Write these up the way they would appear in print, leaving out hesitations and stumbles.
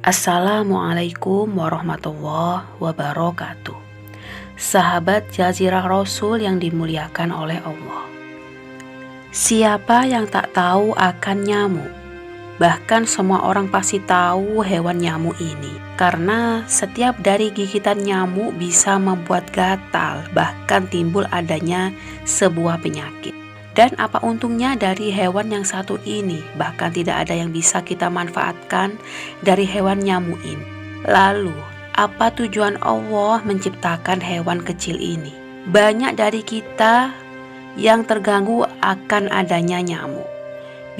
Assalamualaikum warahmatullahi wabarakatuh. Sahabat Jazirah Rasul yang dimuliakan oleh Allah. Siapa yang tak tahu akan nyamuk? Bahkan semua orang pasti tahu hewan nyamuk ini, karena setiap dari gigitan nyamuk bisa membuat gatal, bahkan timbul adanya sebuah penyakit. Dan apa untungnya dari hewan yang satu ini? Bahkan tidak ada yang bisa kita manfaatkan dari hewan nyamuk ini. Lalu, apa tujuan Allah menciptakan hewan kecil ini? Banyak dari kita yang terganggu akan adanya nyamuk.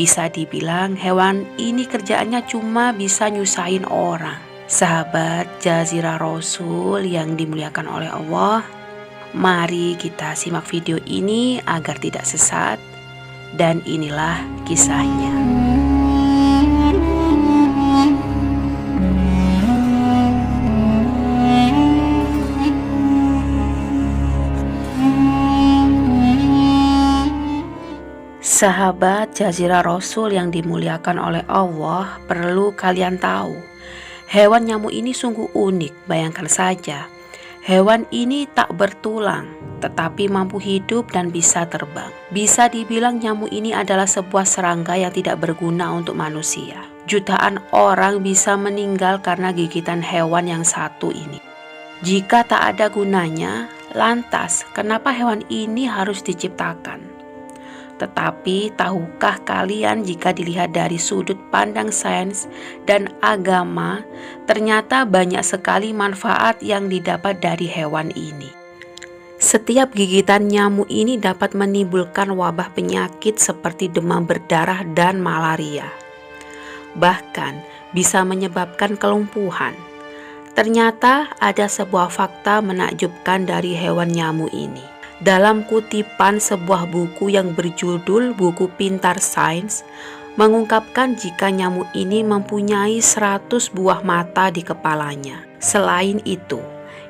Bisa dibilang hewan ini kerjaannya cuma bisa nyusahin orang. Sahabat Jazirah Rasul yang dimuliakan oleh Allah, mari kita simak video ini agar tidak sesat, dan inilah kisahnya. Sahabat Jazirah Rasul yang dimuliakan oleh Allah, perlu kalian tahu, hewan nyamuk ini sungguh unik. Bayangkan saja, hewan ini tak bertulang, tetapi mampu hidup dan bisa terbang. Bisa dibilang nyamuk ini adalah sebuah serangga yang tidak berguna untuk manusia. Jutaan orang bisa meninggal karena gigitan hewan yang satu ini. Jika tak ada gunanya, lantas kenapa hewan ini harus diciptakan? Tetapi tahukah kalian jika dilihat dari sudut pandang sains dan agama, ternyata banyak sekali manfaat yang didapat dari hewan ini. Setiap gigitan nyamuk ini dapat menimbulkan wabah penyakit seperti demam berdarah dan malaria. Bahkan bisa menyebabkan kelumpuhan. Ternyata ada sebuah fakta menakjubkan dari hewan nyamuk ini. Dalam kutipan sebuah buku yang berjudul Buku Pintar Sains, mengungkapkan jika nyamuk ini mempunyai 100 buah mata di kepalanya. Selain itu,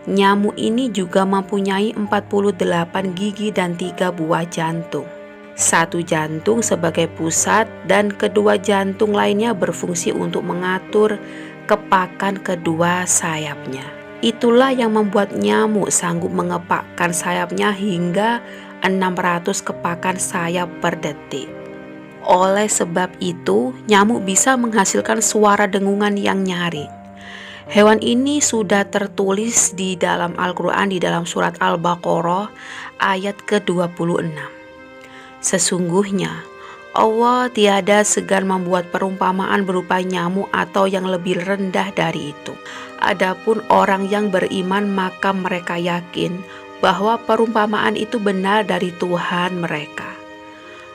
nyamuk ini juga mempunyai 48 gigi dan 3 buah jantung. Satu jantung sebagai pusat dan kedua jantung lainnya berfungsi untuk mengatur kepakan kedua sayapnya. Itulah yang membuat nyamuk sanggup mengepakkan sayapnya hingga 600 kepakan sayap per detik. Oleh sebab itu, nyamuk bisa menghasilkan suara dengungan yang nyaring. Hewan ini sudah tertulis di dalam Al-Quran di dalam surat Al-Baqarah ayat ke-26. Sesungguhnya, Allah tiada segan membuat perumpamaan berupa nyamuk atau yang lebih rendah dari itu. Adapun orang yang beriman, maka mereka yakin bahwa perumpamaan itu benar dari Tuhan mereka.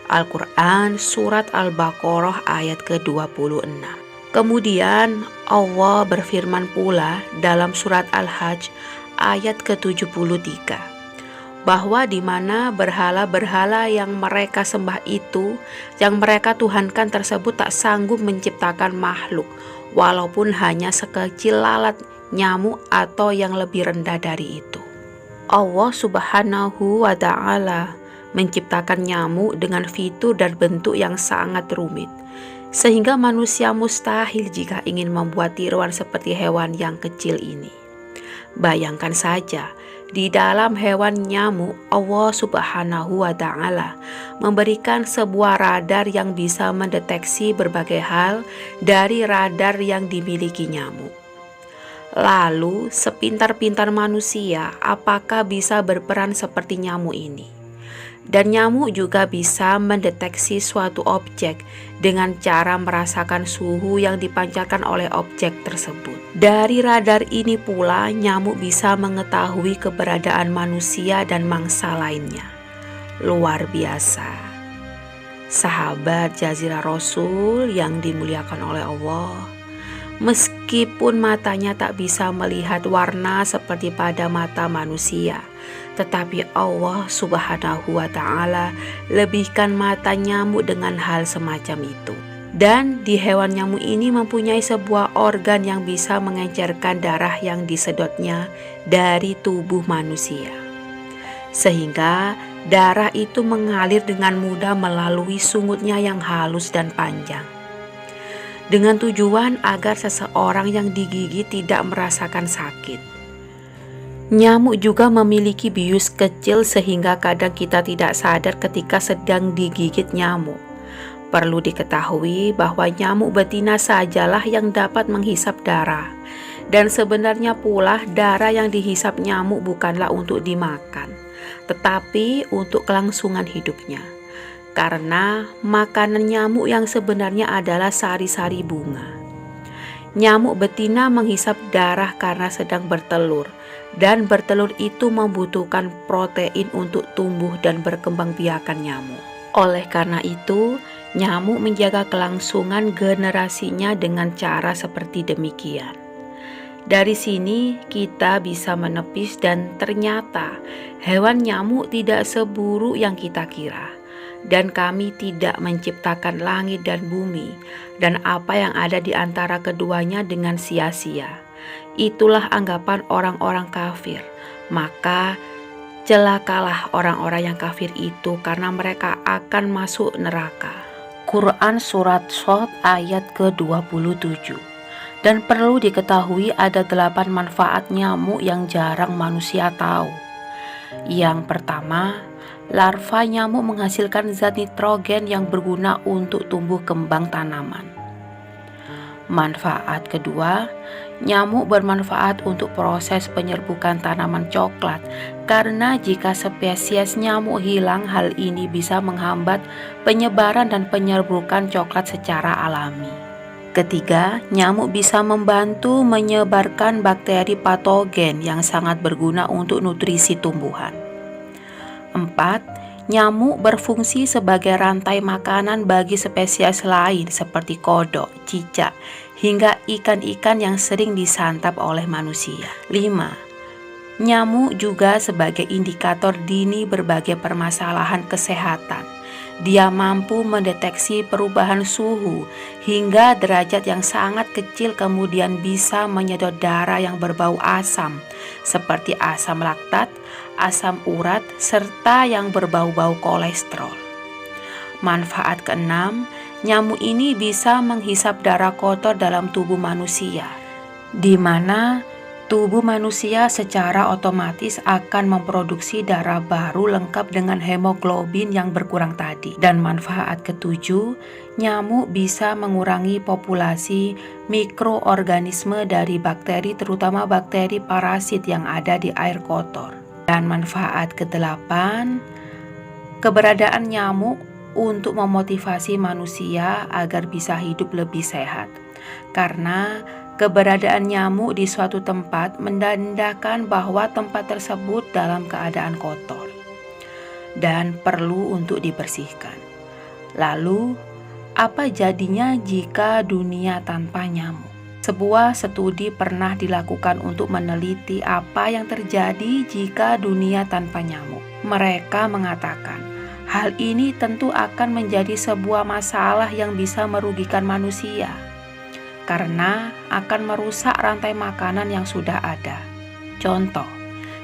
Al-Quran Surat Al-Baqarah ayat ke-26. Kemudian Allah berfirman pula dalam surat Al-Hajj ayat ke-73. Bahwa di mana berhala-berhala yang mereka sembah itu, yang mereka tuhankan tersebut tak sanggup menciptakan makhluk, walaupun hanya sekecil lalat nyamuk atau yang lebih rendah dari itu. Allah Subhanahu wa Ta'ala menciptakan nyamuk dengan fitur dan bentuk yang sangat rumit, sehingga manusia mustahil jika ingin membuat tiruan seperti hewan yang kecil ini. Bayangkan saja, di dalam hewan nyamuk, Allah Subhanahu wa Ta'ala memberikan sebuah radar yang bisa mendeteksi berbagai hal dari radar yang dimiliki nyamuk. Lalu, sepintar-pintar manusia, apakah bisa berperan seperti nyamuk ini? Dan nyamuk juga bisa mendeteksi suatu objek dengan cara merasakan suhu yang dipancarkan oleh objek tersebut. Dari radar ini pula nyamuk bisa mengetahui keberadaan manusia dan mangsa lainnya. Luar biasa. Sahabat Jazirah Rasul yang dimuliakan oleh Allah, meskipun matanya tak bisa melihat warna seperti pada mata manusia, tetapi Allah Subhanahu wa Ta'ala lebihkan mata nyamuk dengan hal semacam itu. Dan di hewan nyamuk ini mempunyai sebuah organ yang bisa mengencerkan darah yang disedotnya dari tubuh manusia, sehingga darah itu mengalir dengan mudah melalui sungutnya yang halus dan panjang. dengan tujuan agar seseorang yang digigit tidak merasakan sakit. Nyamuk juga memiliki bius kecil sehingga kadang kita tidak sadar ketika sedang digigit nyamuk. Perlu diketahui bahwa nyamuk betina sajalah yang dapat menghisap darah. Dan sebenarnya pula darah yang dihisap nyamuk bukanlah untuk dimakan, tetapi untuk kelangsungan hidupnya. Karena makanan nyamuk yang sebenarnya adalah sari-sari bunga. Nyamuk betina menghisap darah karena sedang bertelur, dan bertelur itu membutuhkan protein untuk tumbuh dan berkembang biakan nyamuk. Oleh karena itu, nyamuk menjaga kelangsungan generasinya dengan cara seperti demikian. Dari sini kita bisa menepis dan ternyata hewan nyamuk tidak seburuk yang kita kira. Dan kami tidak menciptakan langit dan bumi dan apa yang ada di antara keduanya dengan sia-sia. Itulah anggapan orang-orang kafir. Maka celakalah orang-orang yang kafir itu karena mereka akan masuk neraka. Quran Surat Shad ayat ke-27. Dan perlu diketahui ada 8 manfaat nyamuk yang jarang manusia tahu. Yang pertama, larva nyamuk menghasilkan zat nitrogen yang berguna untuk tumbuh kembang tanaman. Manfaat kedua, nyamuk bermanfaat untuk proses penyerbukan tanaman coklat karena jika spesies nyamuk hilang, hal ini bisa menghambat penyebaran dan penyerbukan coklat secara alami. Ketiga, nyamuk bisa membantu menyebarkan bakteri patogen yang sangat berguna untuk nutrisi tumbuhan. 4. Nyamuk berfungsi sebagai rantai makanan bagi spesies lain seperti kodok, cicak, hingga ikan-ikan yang sering disantap oleh manusia. 5. Nyamuk juga sebagai indikator dini berbagai permasalahan kesehatan. Dia mampu mendeteksi perubahan suhu hingga derajat yang sangat kecil, kemudian bisa menyedot darah yang berbau asam seperti asam laktat, asam urat, serta yang berbau-bau kolesterol. Manfaat keenam, nyamuk ini bisa menghisap darah kotor dalam tubuh manusia, di mana tubuh manusia secara otomatis akan memproduksi darah baru lengkap dengan hemoglobin yang berkurang tadi. Dan manfaat ketujuh, nyamuk bisa mengurangi populasi mikroorganisme dari bakteri, terutama bakteri parasit yang ada di air kotor. Dan manfaat kedelapan, keberadaan nyamuk untuk memotivasi manusia agar bisa hidup lebih sehat. Karena keberadaan nyamuk di suatu tempat menandakan bahwa tempat tersebut dalam keadaan kotor dan perlu untuk dibersihkan. Lalu, apa jadinya jika dunia tanpa nyamuk? Sebuah studi pernah dilakukan untuk meneliti apa yang terjadi jika dunia tanpa nyamuk. Mereka mengatakan, hal ini tentu akan menjadi sebuah masalah yang bisa merugikan manusia, karena akan merusak rantai makanan yang sudah ada. Contoh,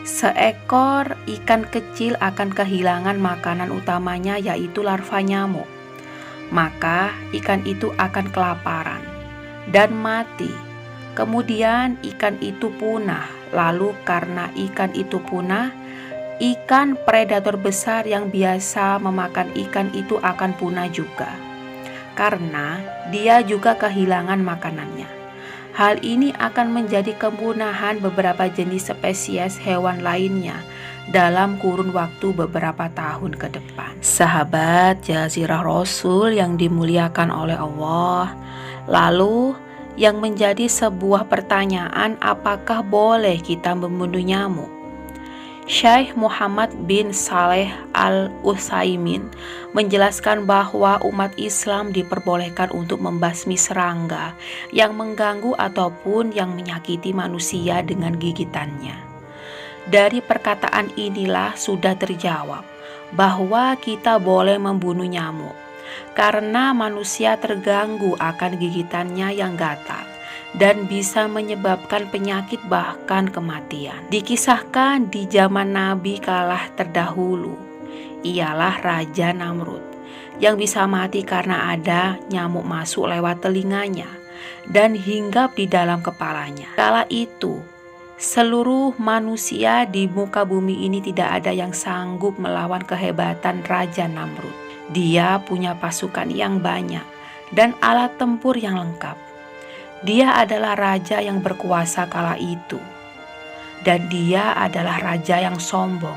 seekor ikan kecil akan kehilangan makanan utamanya yaitu larva nyamuk. Maka ikan itu akan kelaparan dan mati. Kemudian ikan itu punah. Lalu karena ikan itu punah, ikan predator besar yang biasa memakan ikan itu akan punah juga, karena dia juga kehilangan makanannya. Hal ini akan menjadi kepunahan beberapa jenis spesies hewan lainnya dalam kurun waktu beberapa tahun ke depan. Sahabat Jazirah Rasul yang dimuliakan oleh Allah, lalu yang menjadi sebuah pertanyaan, apakah boleh kita membunuh nyamuk? Syekh Muhammad bin Saleh Al-Utsaimin menjelaskan bahwa umat Islam diperbolehkan untuk membasmi serangga yang mengganggu ataupun yang menyakiti manusia dengan gigitannya. Dari perkataan inilah sudah terjawab bahwa kita boleh membunuh nyamuk karena manusia terganggu akan gigitannya yang gatal dan bisa menyebabkan penyakit bahkan kematian. Dikisahkan di zaman Nabi kalah terdahulu, ialah Raja Namrud yang bisa mati karena ada nyamuk masuk lewat telinganya. dan hinggap di dalam kepalanya. Kala itu, seluruh manusia di muka bumi ini tidak ada yang sanggup melawan kehebatan Raja Namrud. Dia punya pasukan yang banyak dan alat tempur yang lengkap. Dia adalah raja yang berkuasa kala itu. Dan dia adalah raja yang sombong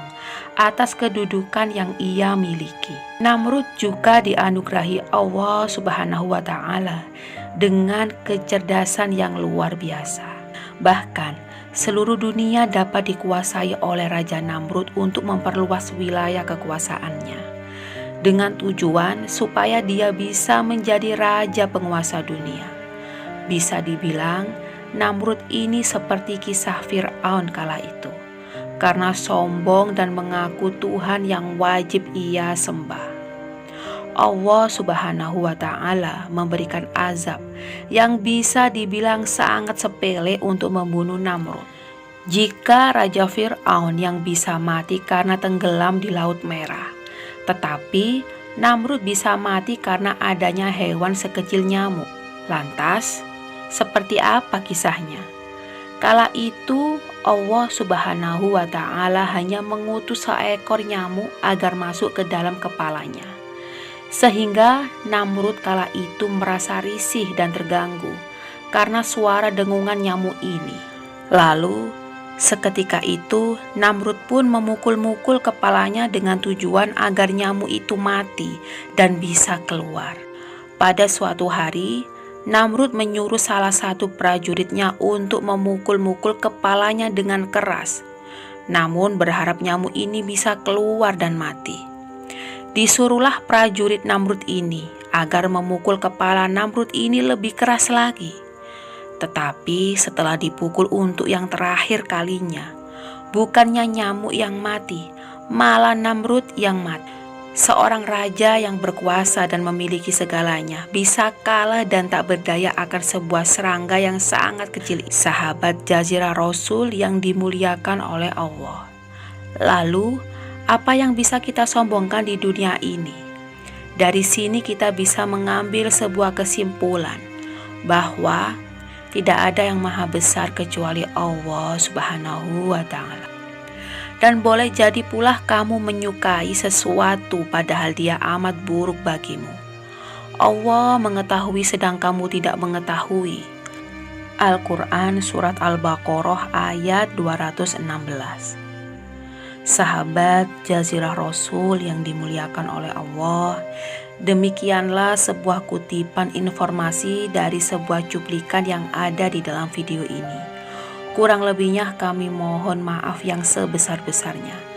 atas kedudukan yang ia miliki. Namrud juga dianugerahi Allah Subhanahu wa Ta'ala dengan kecerdasan yang luar biasa. Bahkan seluruh dunia dapat dikuasai oleh Raja Namrud untuk memperluas wilayah kekuasaannya, dengan tujuan supaya dia bisa menjadi raja penguasa dunia. Bisa dibilang Namrud ini seperti kisah Fir'aun kala itu, karena sombong dan mengaku Tuhan yang wajib ia sembah. Allah Subhanahu wa Ta'ala memberikan azab yang bisa dibilang sangat sepele untuk membunuh Namrud. Jika Raja Fir'aun yang bisa mati karena tenggelam di Laut Merah, tetapi Namrud bisa mati karena adanya hewan sekecil nyamuk. Lantas, seperti apa kisahnya? Kala itu Allah Subhanahu wa Ta'ala hanya mengutus seekor nyamuk agar masuk ke dalam kepalanya, sehingga Namrud kala itu merasa risih dan terganggu karena suara dengungan nyamuk ini. Lalu seketika itu Namrud pun memukul-mukul kepalanya dengan tujuan agar nyamuk itu mati dan bisa keluar. Pada suatu hari, Namrud menyuruh salah satu prajuritnya untuk memukul-mukul kepalanya dengan keras, namun berharap nyamuk ini bisa keluar dan mati. Disuruhlah prajurit Namrud ini agar memukul kepala Namrud ini lebih keras lagi. Tetapi setelah dipukul untuk yang terakhir kalinya, bukannya nyamuk yang mati, malah Namrud yang mati. Seorang raja yang berkuasa dan memiliki segalanya bisa kalah dan tak berdaya akan sebuah serangga yang sangat kecil. Sahabat Jazirah Rasul yang dimuliakan oleh Allah. Lalu, apa yang bisa kita sombongkan di dunia ini? Dari sini kita bisa mengambil sebuah kesimpulan bahwa tidak ada yang maha besar kecuali Allah Subhanahu wa Ta'ala. Dan boleh jadi pula kamu menyukai sesuatu padahal dia amat buruk bagimu. Allah mengetahui sedang kamu tidak mengetahui. Al-Quran Surat Al-Baqarah ayat 216. Sahabat Jazirah Rasul yang dimuliakan oleh Allah, demikianlah sebuah kutipan informasi dari sebuah cuplikan yang ada di dalam video ini. Kurang lebihnya kami mohon maaf yang sebesar-besarnya.